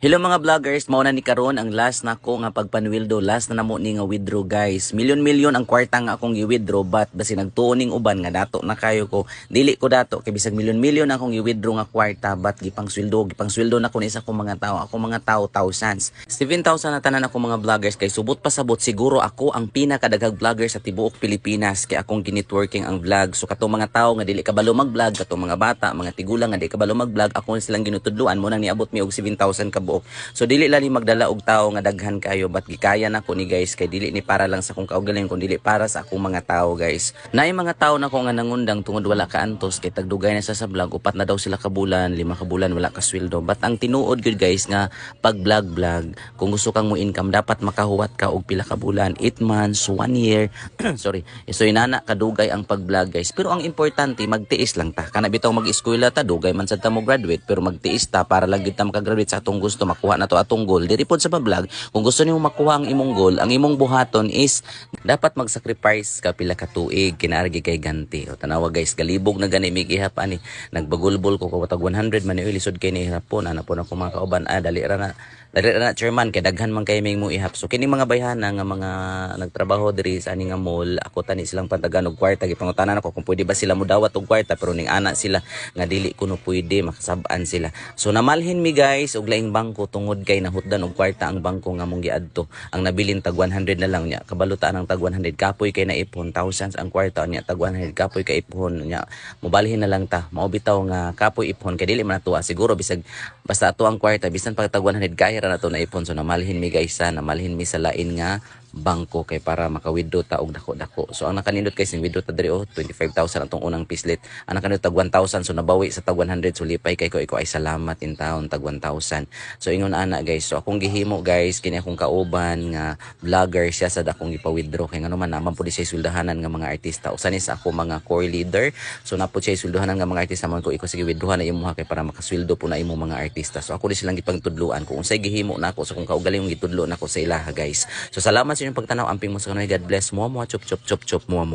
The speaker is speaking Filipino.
Hello mga vloggers, mao na ni karon ang last nako nga pagpanwildo, last na namo ni nga withdraw guys. Milyon-milyon ang kwarta nga akong i-withdraw but basi nagtuon ning uban nga dato na kayo ko. Dili ko dato kay bisag milyon-milyon akong i-withdraw nga kwarta but gipang sweldo na ko ni isa kong mga tao. Ako mga tao thousands. 7,000 na tanan ako mga vloggers kay subot pasabot siguro ako ang pinakadaghang vlogger sa tibuok Pilipinas kay akong ginetworking ang vlog. So katong mga tao nga dili kabalo mag-vlog, katong mga bata, mga tigulang nga dili kabalo mag-vlog, ako silang ginutudloan mo nang niabot mi og 7,000 ka buok. So dili lali magdala og tao nga daghan kayo but gikaya na ko ni guys kay dili ni para lang sa akong kaugalingon kun dili para sa akong mga tao guys. Naay mga tao na ko nga nangundang tungod wala ka antos kay tagdugay na sa vlog, upat na daw sila ka bulan, 5 ka bulan wala ka sweldo. But ang tinuod gyud guys nga pag vlog kung gusto kang mo income dapat makahuwat ka og pila ka bulan, 8 months, 1 year. Sorry. So inana kadugay ang pag-vlog guys. Pero ang importante magtiis lang ta. Kana bitaw mag-eskwela ta dugay man sad ta mo graduate pero magtiis ta para lang gid ta makagraduate sa atong gusto makuha na to atong goal. Diri pod sa pa-vlog, kung gusto nimo makuha ang imong goal, ang imong buhaton is dapat mag-sacrifice ka pila ka tuig kinaargi kay ganti. O tanawa guys, galibog na gani mig ihap ani. Nagbagulbol ko tag 100 man ni lisod kay ni hapon ana po na ko mga kauban dali ra na chairman kay daghan man kay ming mo ihap. So kini mga bayhana nga mga nagtrabaho diri sa ani nga mall, ako tani silang pantagan og kwarta gipangutanan ako kung pwede ba sila mo dawat og kwarta pero ning ana sila nga dili kuno pwede makasab-an sila. So namalhin mi guys og laing bangko tungod kay nahutdan og kwarta ang bangko nga mong giadto. Ang nabilin tag 100 na lang nya, kabalutaan ang tag 100 kapoy kay naipon thousands ang kwarta nya tag 100 kapoy kay ipon nya. Mobalhin na lang ta. Mao bitaw nga kapoy ipon kay dili man natuwa siguro bisag basta ato ang kwarta bisan pag tag 100 kaya ra nato naipon. So namalhin mi guys namalhin mi sa lain nga bangko kay para makawiddo ta og dako-dako. So ang nakanindot kay sing widdo ta diri 25,000 atong unang pislit. Ang nakanindot tag 1,000 so nabawi sa tag 100 so lipay kay ko iko ay salamat in taon tag 1,000. So ingon ana guys. So akong gihimo guys kini akong kauban nga vlogger siya sad akong gipa-withdraw kay ngano man naman pud siya suldahanan nga mga artista. Usa ni sa ako mga core leader. So napud siya suldahanan nga mga artista man ko iko sige withdrawan na imuha kay para makasweldo po na imong mga artista. So ako di silang gipangtudloan kung unsay gihimo nako so kung kaugaling gitudlo nako sa ilaha guys. So salamat sa inyong pagtanaw, amping mo sa kanay. God bless mo, chup chup chup chup mo.